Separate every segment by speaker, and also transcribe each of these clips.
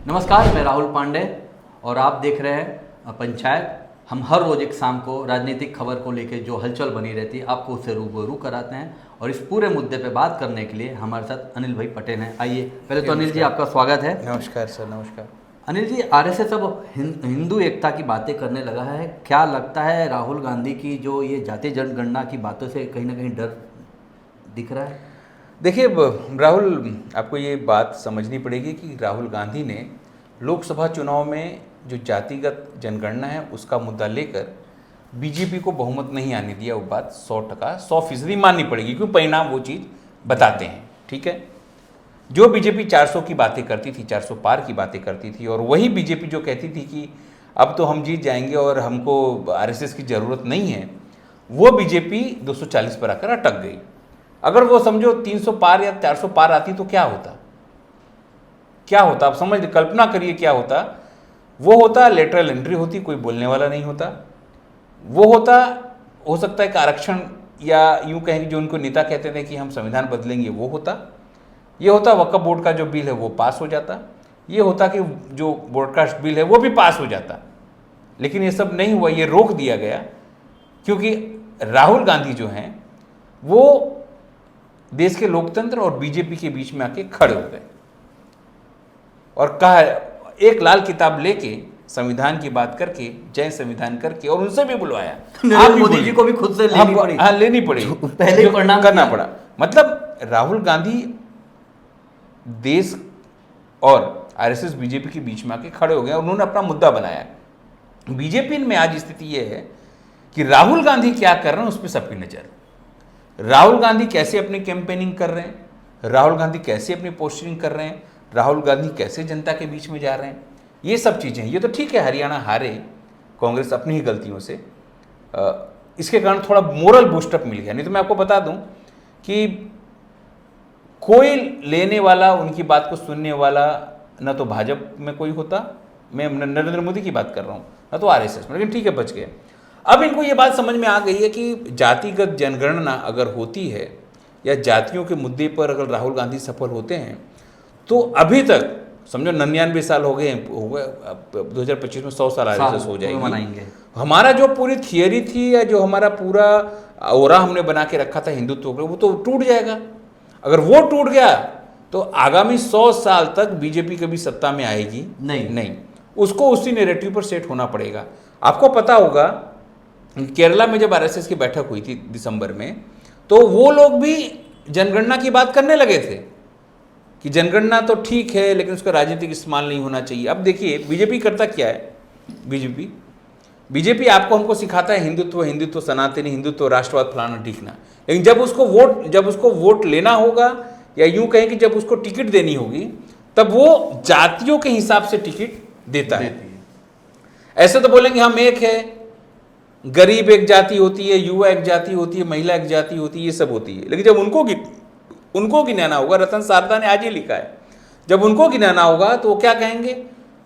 Speaker 1: नमस्कार, मैं राहुल पांडे और आप देख रहे हैं पंचायत। हम हर रोज़ एक शाम को राजनीतिक खबर को लेकर जो हलचल बनी रहती है आपको उससे रूबरू कराते हैं और इस पूरे मुद्दे पे बात करने के लिए हमारे साथ अनिल भाई पटेल हैं। आइए, पहले तो अनिल जी आपका स्वागत है।
Speaker 2: नमस्कार सर। नमस्कार
Speaker 1: अनिल जी, आरएसएस अब हिंदू एकता की बातें करने लगा है। क्या लगता है राहुल गांधी की जो ये जातीय जनगणना की बातों से कहीं ना कहीं डर दिख रहा है?
Speaker 2: देखिए राहुल, आपको ये बात समझनी पड़ेगी कि राहुल गांधी ने लोकसभा चुनाव में जो जातिगत जनगणना है उसका मुद्दा लेकर बीजेपी को बहुमत नहीं आने दिया। वो बात 100% माननी पड़ेगी, क्योंकि परिणाम वो चीज़ बताते हैं। ठीक है, जो बीजेपी 400 की बातें करती थी, 400 पार की बातें करती थी, और वही बीजेपी जो कहती थी कि अब तो हम जीत जाएंगे और हमको आरएसएस की ज़रूरत नहीं है, वो बीजेपी 240 पर आकर अटक गई। अगर वो समझो 300 पार या 400 पार आती तो क्या होता? आप समझ कल्पना करिए क्या होता। वो होता लेटरल एंट्री होती, कोई बोलने वाला नहीं होता। वो होता, हो सकता है कि आरक्षण, या यूं कहेंगे जो उनको नेता कहते थे कि हम संविधान बदलेंगे, वो होता। ये होता वक्फ बोर्ड का जो बिल है वो पास हो जाता। ये होता कि जो ब्रॉडकास्ट बिल है वो भी पास हो जाता। लेकिन ये सब नहीं हुआ, ये रोक दिया गया क्योंकि राहुल गांधी जो हैं वो देश के लोकतंत्र और बीजेपी के बीच में आके खड़े हो गए और कहा, एक लाल किताब लेके संविधान की बात करके, जय संविधान करके, और उनसे भी बुलवाया।
Speaker 1: आप मोदी जी को भी खुद से लेनी पड़ी।
Speaker 2: हाँ, लेनी पड़ी,
Speaker 1: पहले ही परिणाम
Speaker 2: करना पड़ा। मतलब राहुल गांधी देश और आरएसएस बीजेपी के बीच में आके खड़े हो गए और उन्होंने अपना मुद्दा बनाया। बीजेपी में आज स्थिति यह है कि राहुल गांधी क्या कर रहे हैं उस पर सबकी नजर। राहुल गांधी कैसे अपनी कैंपेनिंग कर रहे हैं, राहुल गांधी कैसे अपनी पोस्टरिंग कर रहे हैं, राहुल गांधी कैसे जनता के बीच में जा रहे हैं, ये सब चीज़ें। ये तो ठीक है, हरियाणा हारे कांग्रेस अपनी ही गलतियों से, इसके कारण थोड़ा मोरल बूस्टअप मिल गया। नहीं तो मैं आपको बता दूं कि कोई लेने वाला, उनकी बात को सुनने वाला न तो भाजपा में कोई होता, मैं नरेंद्र मोदी की बात कर रहा हूँ, न तो आरएसएस में। लेकिन ठीक है, बच गए। अब इनको ये बात समझ में आ गई है कि जातिगत जनगणना अगर होती है या जातियों के मुद्दे पर अगर राहुल गांधी सफल होते हैं तो अभी तक समझो 99 साल हो गए 2025 में 100 साल आरएसएस हो जाएगी,
Speaker 1: मनाएंगे।
Speaker 2: हमारा जो पूरी थियरी थी या जो हमारा पूरा ओरा हमने बना के रखा था हिंदुत्व को, वो तो टूट जाएगा। अगर वो टूट गया तो आगामी 100 साल तक बीजेपी कभी सत्ता में आएगी नहीं। उसको उसी नैरेटिव पर सेट होना पड़ेगा। आपको पता होगा केरला में जब आरएसएस की बैठक हुई थी दिसंबर में, तो वो लोग भी जनगणना की बात करने लगे थे कि जनगणना तो ठीक है लेकिन उसका राजनीतिक इस्तेमाल नहीं होना चाहिए। अब देखिए बीजेपी करता क्या है। बीजेपी आपको हमको सिखाता है हिंदुत्व, सनातनी हिंदुत्व, राष्ट्रवाद, फलाना ढीकना। लेकिन जब उसको वोट लेना होगा, या यूं कहें कि जब उसको टिकट देनी होगी, तब वो जातियों के हिसाब से टिकट देता है। ऐसे तो बोलेंगे हम एक है, गरीब एक जाति होती है, युवा एक जाति होती है, महिला एक जाति होती है, ये सब होती है। लेकिन जब उनको गिनाना होगा, रतन शारदा ने आज ही लिखा है, जब उनको गिनाना होगा तो वो क्या कहेंगे,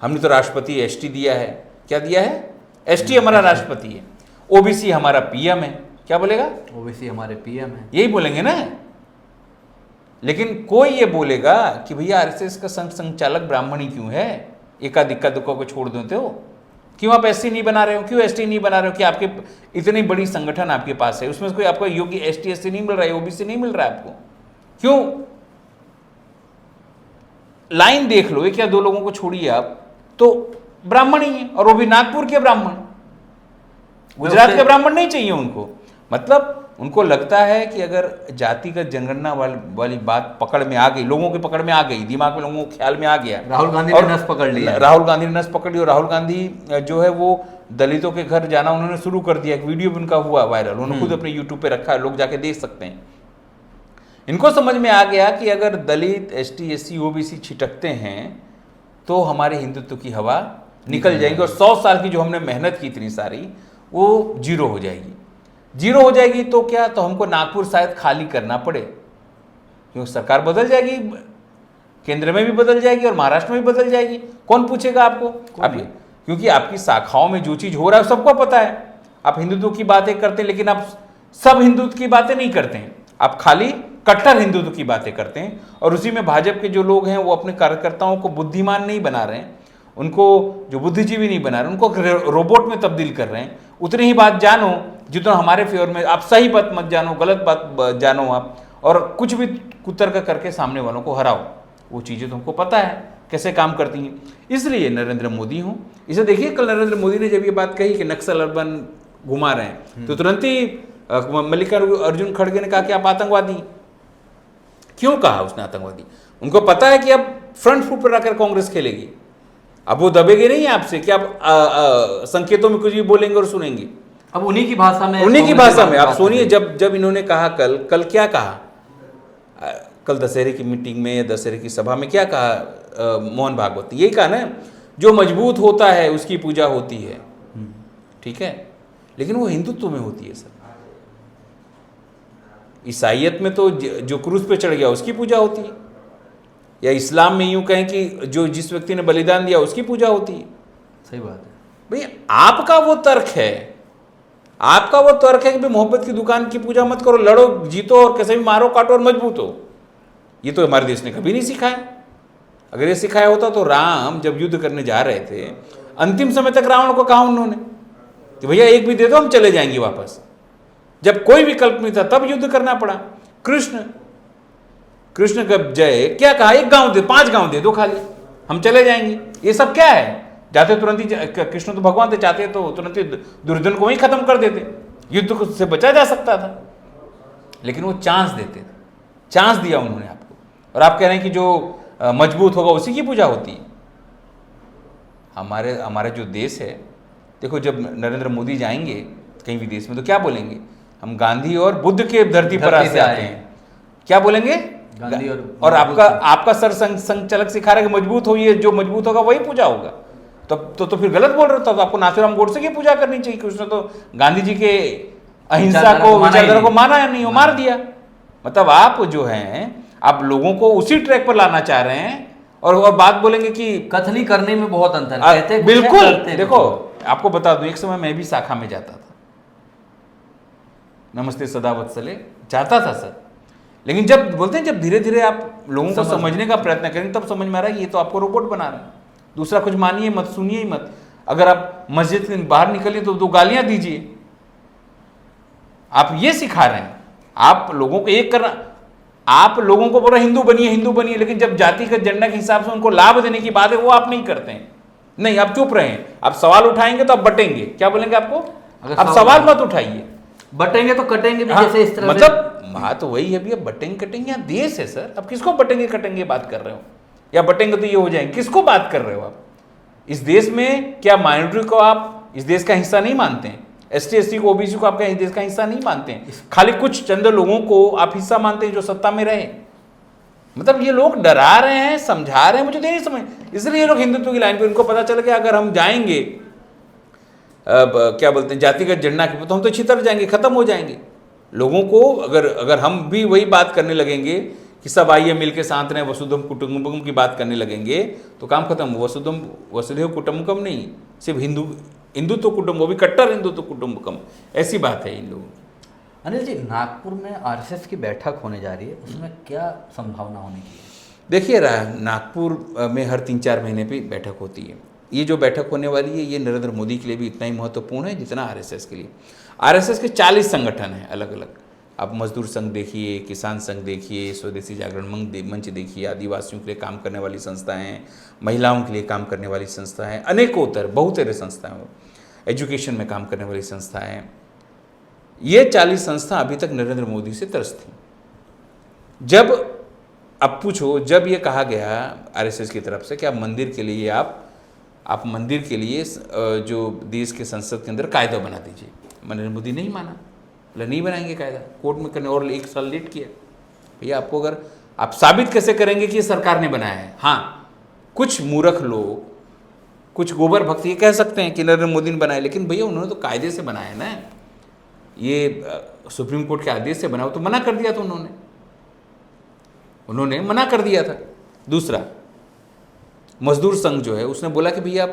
Speaker 2: हमने तो राष्ट्रपति एसटी दिया है। क्या दिया है? एसटी हमारा राष्ट्रपति है। ओबीसी हमारा पीएम है। क्या बोलेगा?
Speaker 1: ओबीसी हमारे पीएम है,
Speaker 2: यही बोलेंगे ना। लेकिन कोई ये बोलेगा कि भैया आरएसएस का संचालक ब्राह्मण ही क्यों है, एका दिक्का दुक्का को छोड़ देते हो, क्यों आप एसटी नहीं बना रहे हो, क्यों एसटी नहीं बना रहे हो? कि आपके इतनी बड़ी संगठन आपके पास है, उसमें कोई आपको योग्य एसटी एससी नहीं मिल रहा है, ओबीसी नहीं मिल रहा है आपको, क्यों? लाइन देख लो, एक या दो लोगों को छोड़िए आप, तो ब्राह्मण ही है, और वो भी नागपुर के ब्राह्मण, गुजरात के ब्राह्मण नहीं चाहिए उनको। मतलब उनको लगता है कि अगर जातिगत जनगणना वाली बात पकड़ में आ गई, लोगों की पकड़ में आ गई, दिमाग में, लोगों को ख्याल में आ गया,
Speaker 1: राहुल गांधी ने नस पकड़ लिया।
Speaker 2: राहुल गांधी ने नस पकड़ ली। और राहुल गांधी जो है वो दलितों के घर जाना उन्होंने शुरू कर दिया। एक वीडियो भी उनका हुआ वायरल, उन्होंने खुद अपने यूट्यूब पे रखा है, लोग जाके देख सकते हैं। इनको समझ में आ गया कि अगर दलित, एसटी, एससी, ओबीसी छिटकते हैं तो हमारे हिंदुत्व की हवा निकल जाएगी और 100 साल की जो हमने मेहनत की इतनी सारी, वो जीरो हो जाएगी। तो क्या, तो हमको नागपुर शायद खाली करना पड़े, क्योंकि सरकार बदल जाएगी, केंद्र में भी बदल जाएगी और महाराष्ट्र में भी बदल जाएगी। कौन पूछेगा आपको? क्योंकि आपकी शाखाओं में जो चीज हो रहा है सबको पता है। आप हिंदुत्व की बातें करते हैं लेकिन आप सब हिंदुत्व की बातें नहीं करते हैं, आप खाली कट्टर हिंदुत्व की बातें करते हैं, और उसी में भाजपा के जो लोग हैं वो अपने कार्यकर्ताओं को बुद्धिमान नहीं बना रहे हैं, उनको जो बुद्धिजीवी नहीं बना रहे, उनको रोबोट में तब्दील कर रहे हैं। उतनी ही बात जानो जितना हमारे फेवर में, आप सही बात मत जानो, गलत बात जानो आप, और कुछ भी कुतर्क करके सामने वालों को हराओ। वो चीज़ें तो हमको पता है कैसे काम करती हैं। इसलिए नरेंद्र मोदी हूँ, इसे देखिए कल नरेंद्र मोदी ने जब ये बात कही कि नक्सल अर्बन घुमा रहे हैं, तो तुरंत ही मल्लिकार्जुन खड़गे ने कहा कि आप आतंकवादी। क्यों कहा उसने आतंकवादी? उनको पता है कि अब फ्रंट फुट पर आकर कांग्रेस खेलेगी, अब वो दबेगे नहीं आपसे कि आप संकेतों में कुछ भी बोलेंगे और सुनेंगे।
Speaker 1: अब उन्हीं की भाषा में,
Speaker 2: उन्हीं की भाषा में आप सुनिए। जब इन्होंने कहा कल क्या कहा, कल दशहरे की मीटिंग में, दशहरे की सभा में क्या कहा मोहन भागवत, यही कहा ना, जो मजबूत होता है उसकी पूजा होती है, ठीक है, लेकिन वो हिंदुत्व में होती है सर। ईसाइयत में तो जो क्रूस पे चढ़ गया उसकी पूजा होती है, या इस्लाम में यूं कहें कि जो जिस व्यक्ति ने बलिदान दिया उसकी पूजा होती है।
Speaker 1: सही बात है
Speaker 2: भाई, आपका वो तर्क है, आपका वो तर्क है कि भाई मोहब्बत की दुकान की पूजा मत करो, लड़ो जीतो और कैसे भी मारो काटो और मजबूत हो। ये तो हमारे देश ने कभी नहीं सिखाया। अगर ये सिखाया होता तो राम जब युद्ध करने जा रहे थे, अंतिम समय तक रावण को कहा उन्होंने कि भैया एक भी दे दो हम चले जाएंगे वापस। जब कोई विकल्प नहीं था तब युद्ध करना पड़ा। कृष्ण का जय क्या कहा, एक गांव दे, 5 गांव दे दो खाली, हम चले जाएंगे। ये सब क्या है? जाते तुरंत ही, कृष्ण तो भगवान थे, चाहते तो तुरंत ही दुर्योधन को वहीं खत्म कर देते, युद्ध से बचा जा सकता था, लेकिन वो चांस देते थे। चांस दिया उन्होंने आपको, और आप कह रहे हैं कि जो मजबूत होगा उसी की पूजा होती है। हमारा जो देश है, देखो जब नरेंद्र मोदी जाएंगे कहीं भी देश में तो क्या बोलेंगे, हम गांधी और बुद्ध के धरती पर से आते हैं। क्या बोलेंगे?
Speaker 1: गांधी
Speaker 2: और आपका सर संचालक सिखा रहा है कि मजबूत हो, ये जो मजबूत होगा वही पूजा होगा। तो फिर गलत बोल रहे हो। तो आपको नाथूराम गोडसे की पूजा करनी चाहिए कि उसने तो गांधी जी के अहिंसा को, विचारधारा को माना या नहीं, वो मार दिया। मतलब आप जो हैं, आप लोगों को उसी ट्रैक पर लाना चाह रहे हैं, और बात बोलेंगे कि
Speaker 1: कथनी करने में बहुत अंतर है, कहते
Speaker 2: बिल्कुल। देखो आपको बता दूं, एक समय मैं भी शाखा में जाता था, नमस्ते सदा वत्सले जाता था सर, लेकिन जब बोलते हैं, जब धीरे धीरे आप लोगों को समझने का प्रयत्न करेंगे तब समझ में आ रहा है ये तो आपको रोबोट बना रहे हैं। दूसरा कुछ मानिए मत, सुनिए ही मत। अगर आप मस्जिद से बाहर निकलिए तो 2 गालियां दीजिए। आप ये सिखा रहे हैं, आप लोगों को एक करना, आप लोगों को बोल रहे हिंदू बनिए, लेकिन जब जातिगत झंडा के हिसाब से उनको लाभ देने की बात है वो आप नहीं करते हैं। नहीं, आप चुप रहे हैं। आप सवाल उठाएंगे तो आप बटेंगे। क्या बोलेंगे आपको? आप सवाल मत उठाइए,
Speaker 1: बटेंगे तो कटेंगे भी। जैसे इस तरह
Speaker 2: मतलब बात वही है भैया, बटेंगे कटेंगे। यहाँ देश है सर, आप किसको बटेंगे कटेंगे बात कर रहे हो, या बटेंगे तो ये हो जाएंगे, किसको बात कर रहे हो आप? इस देश में क्या माइनॉरिटी को आप इस देश का हिस्सा नहीं मानते हैं? ST SC को, OBC को आपका देश का हिस्सा नहीं मानते हैं? खाली कुछ चंद लोगों को आप हिस्सा मानते हैं जो सत्ता में रहे। मतलब ये लोग डरा रहे हैं, समझा रहे हैं, मुझे नहीं समझ। इसलिए ये लोग हिंदुत्व की लाइन पे, उनको पता चल गया अगर हम जाएंगे क्या बोलते हैं जातिगत झंडा के, तो हम तो छितर जाएंगे, खत्म हो जाएंगे। लोगों को अगर हम भी वही बात करने लगेंगे कि सब आइए मिलके साथ रहें, वसुधैव कुटुंबकम की बात करने लगेंगे तो काम खत्म। वसुधैव कुटुंबकम नहीं, सिर्फ हिंदुत्व कुटुंब, वो भी कट्टर हिंदुत्व कुटुंबकम, ऐसी बात है इन लोगों की।
Speaker 1: अनिल जी, नागपुर में RSS की बैठक होने जा रही है, उसमें क्या संभावना होने की है?
Speaker 2: देखिए नागपुर में हर 3-4 महीने पे बैठक होती है। ये जो बैठक होने वाली है ये नरेंद्र मोदी के लिए भी इतना ही महत्वपूर्ण है जितना RSS के लिए। RSS के 40 संगठन हैं अलग अलग। आप मजदूर संघ देखिए, किसान संघ देखिए, स्वदेशी जागरण मंच देखिए, आदिवासियों के लिए काम करने वाली संस्थाएं हैं, महिलाओं के लिए काम करने वाली संस्थाएं हैं, अनेकों बहुतेरे संस्थाएं, एजुकेशन में काम करने वाली संस्थाएं। ये 40 संस्था अभी तक नरेंद्र मोदी से त्रस्त थी। जब अब पूछो, जब ये कहा गया RSS की तरफ से कि आप मंदिर के लिए आप मंदिर के लिए जो देश के संसद के अंदर कायदा बना दीजिए, नरेंद्र मोदी नहीं माना, बोला नहीं बनाएंगे कायदा, कोर्ट में करने, और 1 साल लेट किया। भैया आपको अगर आप साबित कैसे करेंगे कि ये सरकार ने बनाया है? हाँ, कुछ मूर्ख लोग, कुछ गोबर भक्त ये कह सकते हैं कि नरेंद्र मोदी ने बनाया, लेकिन भैया उन्होंने तो कायदे से बनाया ना, ये सुप्रीम कोर्ट के आदेश से बना, तो मना कर दिया था उन्होंने मना कर दिया था। दूसरा, मजदूर संघ जो है उसने बोला कि भैया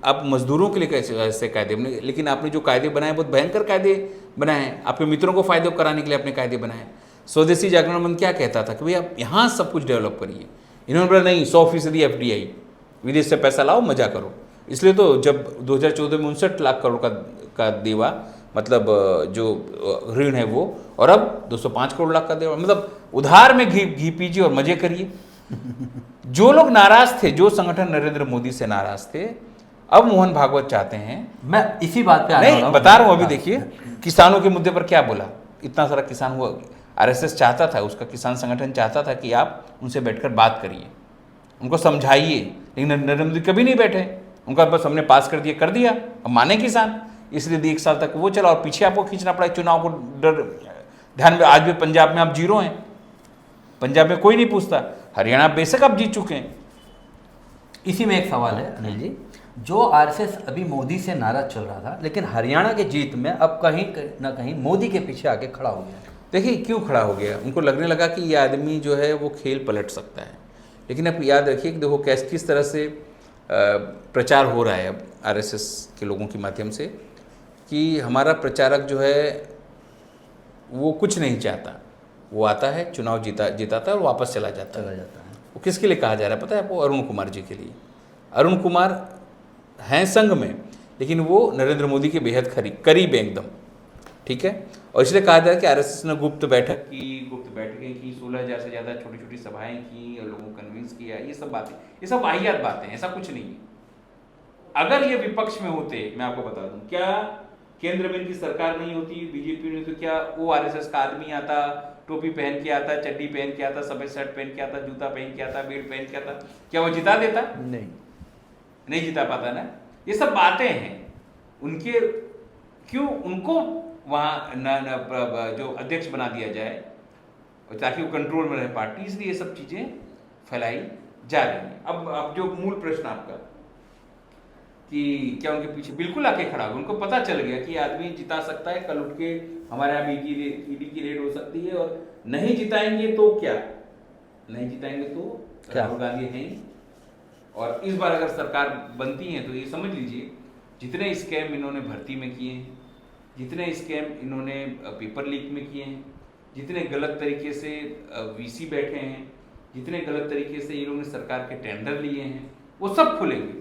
Speaker 2: आप मजदूरों के लिए कैसे ऐसे कायदे बने, लेकिन आपने जो कायदे बनाए बहुत भयंकर कायदे बनाए हैं, आपके मित्रों को फायदे कराने के लिए आपने कायदे बनाए। स्वदेशी जागरण मंच क्या कहता था कि भाई आप यहाँ सब कुछ डेवलप करिए। इन्होंने बोला नहीं, 100% FDI, विदेश से पैसा लाओ, मजा करो। इसलिए तो जब 2014 में 59 लाख करोड़ का देवा, मतलब जो ऋण है वो, और अब 205 करोड़ लाख का देवा, मतलब उधार में घी पीजिए और मजे करिए। जो लोग नाराज थे, जो संगठन नरेंद्र मोदी से नाराज थे, अब मोहन भागवत चाहते हैं।
Speaker 1: मैं इसी बात पे
Speaker 2: नहीं बता रहा हूं, अभी देखिए किसानों के मुद्दे पर क्या बोला। इतना सारा किसान हुआ, RSS चाहता था, उसका किसान संगठन चाहता था कि आप उनसे बैठकर बात करिए, उनको समझाइए, लेकिन नरेंद्र मोदी कभी नहीं बैठे। उनका बस हमने पास कर दिया, अब माने किसान, इसलिए 1 साल तक वो चला। और पीछे आपको खींचना पड़ा चुनाव को, डर ध्यान में। आज भी पंजाब में आप 0 हैं, पंजाब में कोई नहीं पूछता। हरियाणा बेशक आप जीत चुके हैं।
Speaker 1: इसी में एक सवाल है अनिल जी, जो RSS अभी मोदी से नाराज चल रहा था, लेकिन हरियाणा की जीत में अब कहीं ना कहीं मोदी के पीछे आके खड़ा हो गया।
Speaker 2: देखिए क्यों खड़ा हो गया, उनको लगने लगा कि ये आदमी जो है वो खेल पलट सकता है। लेकिन आप याद रखिए कि देखो किस तरह से प्रचार हो रहा है अब RSS के लोगों के माध्यम से, कि हमारा प्रचारक जो है वो कुछ नहीं चाहता, वो आता है, चुनाव जिताता है और वापस चला जाता है। वो किसके लिए कहा जा रहा है पता है आपको? अरुण कुमार जी के लिए। अरुण कुमार हैं संघ में, लेकिन वो नरेंद्र मोदी के बेहद करीब एकदम, ठीक है। और इसलिए कहा जा रहा है कि RSS ने गुप्त बैठकें की, 16,000 से ज़्यादा छोटी छोटी सभाएं की और लोगों को कन्विंस किया। ये सब बातें, ये सब वाहियात बातें, ऐसा कुछ नहीं है। अगर ये विपक्ष में होते, मैं आपको बता दूं, क्या केंद्र में इनकी सरकार नहीं होती, बीजेपी में, तो क्या वो RSS का आदमी आता, टोपी पहन के आता, चड्डी पहन के आता, सफेद शर्ट पहन के आता, जूता पहन के आता, बेल्ट पहन के आता, क्या वो जिता देता? नहीं जिता पाता ना। ये सब बातें हैं उनके। क्यों उनको वहाँ जो अध्यक्ष बना दिया जाए ताकि वो कंट्रोल में रहे पार्टी, इसलिए ये सब चीजें फैलाई जा रही हैं। अब जो मूल प्रश्न आपका कि क्या उनके पीछे, बिल्कुल आके खड़ा हो, उनको पता चल गया कि आदमी जिता सकता है, कल उठ के हमारे यहाँ ईडी की रेड हो सकती है, और नहीं जिताएंगे तो क्या, नहीं जिताएंगे तो राहुल गांधी हैं। और इस बार अगर सरकार बनती है तो ये समझ लीजिए जितने स्कैम इन्होंने भर्ती में किए हैं, जितने स्कैम इन्होंने पेपर लीक में किए हैं, जितने गलत तरीके से VC बैठे हैं, जितने गलत तरीके से इन्होंने सरकार के टेंडर लिए हैं, वो सब खुलेंगे,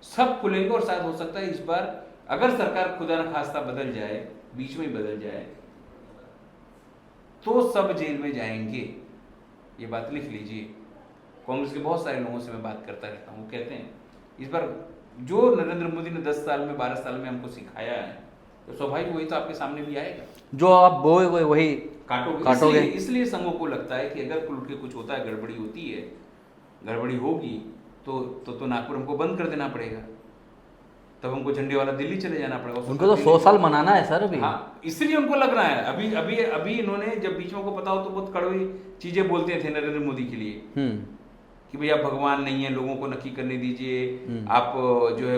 Speaker 2: सब खुलेंगे। और शायद हो सकता है इस बार अगर सरकार खुदा न खास्ता बदल जाए, बीच में बदल जाए, तो सब जेल में जाएंगे। ये बात लिख लीजिए। कांग्रेस के बहुत सारे लोगों से मैं बात करता रहता हूँ, वो कहते हैं इस बार जो नरेंद्र मोदी ने 10 साल में 12 साल में हमको सिखाया है, तो स्वाभाविक वही तो आपके सामने भी आएगा।
Speaker 1: जो आप बोए वही
Speaker 2: काटोगे। इसलिए संघों को लगता है कि अगर खुल के कुछ होता है, गड़बड़ी होती है, गड़बड़ी होगी तो नागपुर हमको बंद कर देना पड़ेगा, तब हमको झंडे वाला दिल्ली चले जाना पड़ेगा।
Speaker 1: उनको तो 100 साल मनाना है सर अभी।
Speaker 2: हाँ, इसलिए उनको लग रहा है। अभी इन्होंने, जब बीच में को पता हो तो बहुत कड़वी चीजें बोलते थे नरेंद्र मोदी के लिए कि भैया भगवान नहीं है, लोगों को नक्की करने दीजिए, आप जो है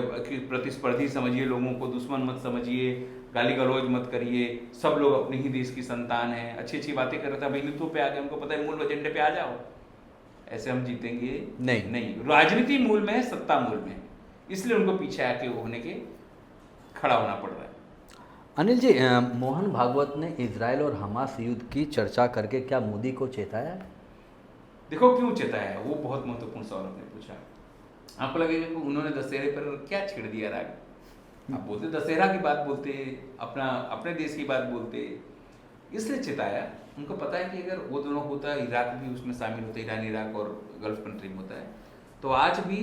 Speaker 2: प्रतिस्पर्धी समझिए, लोगों को दुश्मन मत समझिए, गाली गलौज मत करिए, सब लोग अपने ही देश की संतान है, अच्छी अच्छी बातें कर रहा था। हिंदुत्व पे आ गए, उनको पता है मूल एजेंडे पे आ जाओ, ऐसे हम जीतेंगे नहीं। राजनीति मूल में है, सत्ता मूल में है, इसलिए उनको पीछे आके होने के खड़ा होना पड़ रहा है।
Speaker 1: अनिल जी, मोहन भागवत ने इजराइल और हमास युद्ध की चर्चा करके क्या मोदी को चेताया?
Speaker 2: देखो क्यों चेताया है, वो बहुत महत्वपूर्ण सवाल आपने पूछा। आपको लगेगा कि उन्होंने दशहरे पर क्या छेड़ दिया राग, आप बोलते दशहरा की बात बोलते, अपने देश की बात बोलते, इसलिए चेताया। उनको पता है कि अगर वो दोनों होता है, इराक भी उसमें शामिल होता है, ईरान इराक और गल्फ कंट्री में होता है, तो आज भी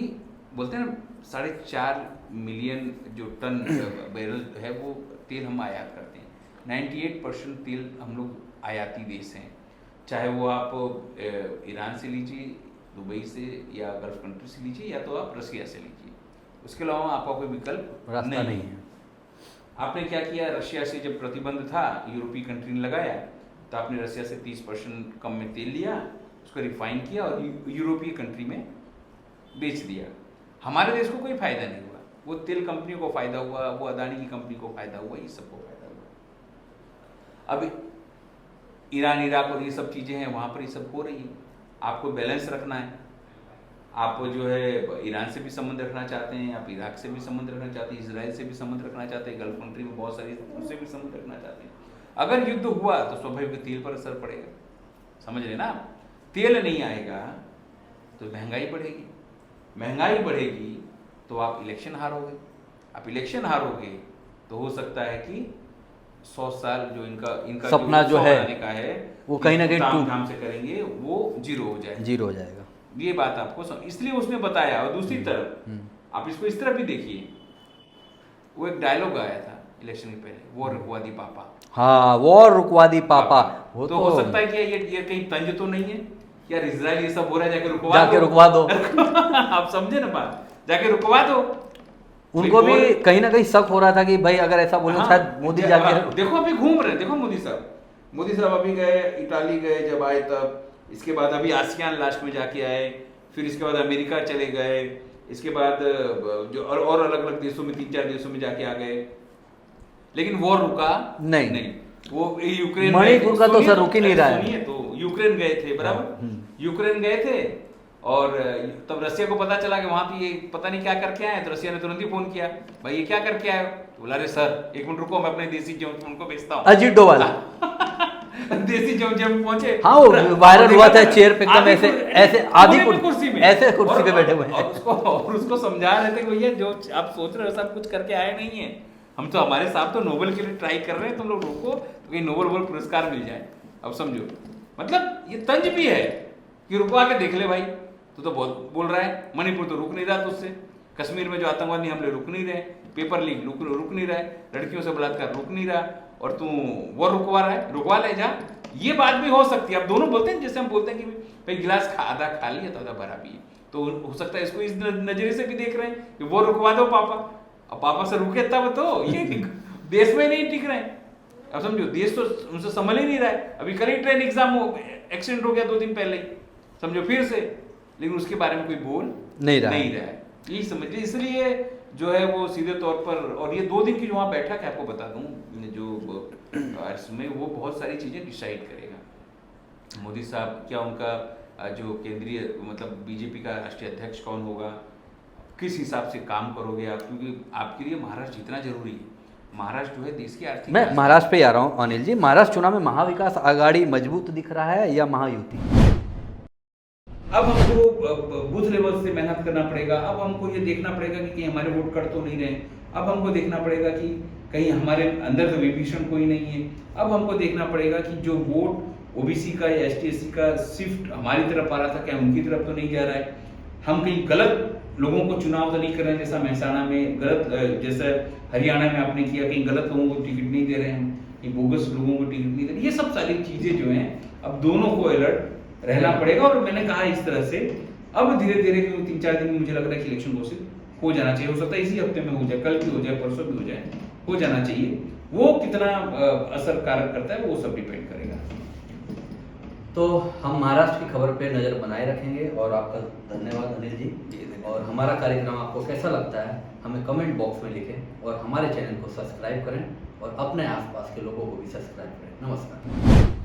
Speaker 2: बोलते हैं ना 4.5 मिलियन जो टन बैरल है वो तेल हम आयात करते हैं। 98% तेल हम लोग आयाती देश हैं, चाहे वो आप ईरान से लीजिए, दुबई से या गल्फ कंट्री से लीजिए, या तो आप रसिया से लीजिए, उसके अलावा आपका कोई विकल्प
Speaker 1: रास्ता नहीं है।
Speaker 2: आपने क्या किया, रशिया से जब प्रतिबंध था, यूरोपीय कंट्री ने लगाया, तो आपने रसिया से 30% कम में तेल लिया, उसको रिफाइन किया और यूरोपीय कंट्री में बेच दिया। हमारे देश को कोई फायदा नहीं हुआ, वो तेल कंपनी को फायदा हुआ, वो अदानी की कंपनी को फायदा हुआ, ये सबको फायदा हुआ। अब ईरान इराक और ये सब चीज़ें हैं, वहाँ पर ये सब हो रही है। आपको बैलेंस रखना है, आप जो है ईरान से भी संबंध रखना चाहते हैं, आप इराक से भी संबंध रखना चाहते हैं, इजराइल से भी संबंध रखना चाहते हैं, गल्फ कंट्री में बहुत सारी उससे भी संबंध रखना चाहते हैं। अगर युद्ध हुआ तो स्वाभाविक तेल पर असर पड़ेगा, समझ रहे ना आप। तेल नहीं आएगा तो महंगाई बढ़ेगी, महंगाई बढ़ेगी तो आप इलेक्शन हारोगे, आप इलेक्शन हारोगे तो हो सकता है कि 100 साल जो इनका
Speaker 1: सपना जो है
Speaker 2: बनाने का है
Speaker 1: वो कहीं ना कहीं
Speaker 2: धाम से करेंगे, वो जीरो हो जाएगा। ये बात आपको इसलिए उसने बताया। और दूसरी तरफ आप इसको इस तरफ भी देखिए, वो एक डायलॉग आया था इलेक्शन के पहले, वॉर रुकवा दी पापा।
Speaker 1: हाँ, वॉर रुकवा दी पापा। वो
Speaker 2: तो हो सकता है कि ये कहीं तंज तो नहीं है यार, इजराइल ये सब हो रहा है, जाके रुकवा दो आप समझे ना बात, जाके रुकवा दो।
Speaker 1: उनको भी कहीं ना कहीं शक हो रहा था कि भाई अगर ऐसा बोले शायद मोदी जाके
Speaker 2: देखो अभी घूम रहे, देखो मोदी साहब अभी गए, इटाली गए जब आए तब, इसके बाद अभी आसियान लास्ट में जाके आए, फिर इसके बाद अमेरिका चले गए, इसके बाद जो और अलग अलग देशों में 3-4 देशों में जाके आ गए, लेकिन वॉर रुका नहीं। वो यूक्रेन,
Speaker 1: मणिपुर का तो सर रुक ही नहीं रहा है।
Speaker 2: तो यूक्रेन गए थे, बराबर, यूक्रेन गए थे, और तब रसिया को पता चला कि वहां पे ये पता नहीं क्या करके आए, तो रसिया ने तुरंत ही फोन किया, भाई ये क्या करके आए? तो बोला अरे सर 1 मिनट रुको, मैं अपने देसी जवान उनको भेजता हूँ।
Speaker 1: अजीत डोभाल
Speaker 2: देसी जब पहुंचे,
Speaker 1: हाँ वो वायरल हुआ था, चेयर पे एकदम ऐसे आधी कुर्सी में, ऐसे कुर्सी पे बैठे हुए हैं,
Speaker 2: और उसको समझा रहे थे कि भैया जो आप सोच रहे हो सब कुछ करके आए नहीं है, हम तो हमारे साथ तो नोबेल के लिए ट्राई कर रहे हैं, तुम लोग रोको तो कहीं नोबेल पुरस्कार मिल जाए। अब समझो, मतलब ये तंज भी है कि रुकवा के देख ले भाई, तू तो बहुत बोल रहा है, मणिपुर तो रुक नहीं रहा तुझसे, कश्मीर में जो आतंकवादी हमले रुक नहीं रहे, पेपर लीक रुक नहीं रहा है, लड़कियों से बलात्कार रुक नहीं रहा, और तू वो रुकवा रहा है, रुकवा ले जा। ये बात भी हो सकती है। अब दोनों बोलते हैं, जैसे हम बोलते हैं कि भाई गिलास आधा खा लिया तो आधा भरा भी है, तो हो सकता है इसको इस नजरिए से भी देख रहे हैं कि वो रुकवा दो पापा, अब पापा से रुके तब तो ये देश में नहीं टिक रहे हैं। अब समझो, देश तो उनसे संभल ही नहीं रहा है। अभी कल ही ट्रेन एग्जाम एक्सीडेंट हो गया 2 दिन पहले ही, समझो फिर से, लेकिन उसके बारे में कोई बोल नहीं रहा है। यही समझिए, इसलिए जो है वो सीधे तौर पर, और ये 2 दिन की जो वहाँ बैठक है, आपको बता दूं जो इसमें वो बहुत सारी चीजें डिसाइड करेगा। मोदी साहब क्या, उनका जो केंद्रीय मतलब बीजेपी का राष्ट्रीय अध्यक्ष कौन होगा, किस हिसाब से काम करोगे आप, क्योंकि आपके लिए महाराष्ट्र जितना जरूरी है, महाराष्ट्र जो है देश की आर्थिक।
Speaker 1: मैं महाराष्ट्र पे आ रहा हूँ अनिल जी, महाराष्ट्र चुनाव में महाविकास आघाड़ी मजबूत दिख रहा है या महायुति?
Speaker 2: अब हमको बूथ लेवल से मेहनत करना पड़ेगा। अब हमको ये देखना पड़ेगा कि कहीं हमारे वोट कट तो नहीं रहे। अब हमको देखना पड़ेगा कि कहीं हमारे अंदर तो विभीषण कोई नहीं है। अब हमको देखना पड़ेगा कि जो वोट ओबीसी का या एसटी/एससी का शिफ्ट हमारी तरफ आ रहा था, क्या उनकी तरफ तो नहीं जा रहा है। हम कहीं गलत लोगों को चुनाव तो नहीं कर रहे हैं, जैसा महसाणा में गलत, जैसा हरियाणा में आपने किया, कहीं गलत लोगों को टिकट नहीं दे रहे हैं, कहीं बोगस लोगों को टिकट नहीं दे रहे। ये सब सारी चीजें जो हैं, अब दोनों को अलर्ट रहना पड़ेगा। और मैंने कहा इस तरह से अब धीरे धीरे 3-4 दिन में मुझे लग रहा है कि इलेक्शन घोषित हो जाना चाहिए। हो सकता है इसी हफ्ते में हो जाए, कल भी हो जाए, परसों भी हो जाए, हो जाना चाहिए। वो कितना असरकारक करता है वो सब डिपेंड करेगा।
Speaker 1: तो हम महाराष्ट्र की खबर पे नज़र बनाए रखेंगे। और आपका धन्यवाद अनिल जी। और हमारा कार्यक्रम आपको कैसा लगता है हमें कमेंट बॉक्स में लिखें, और हमारे चैनल को सब्सक्राइब करें, और अपने आसपास के लोगों को भी सब्सक्राइब करें। नमस्कार।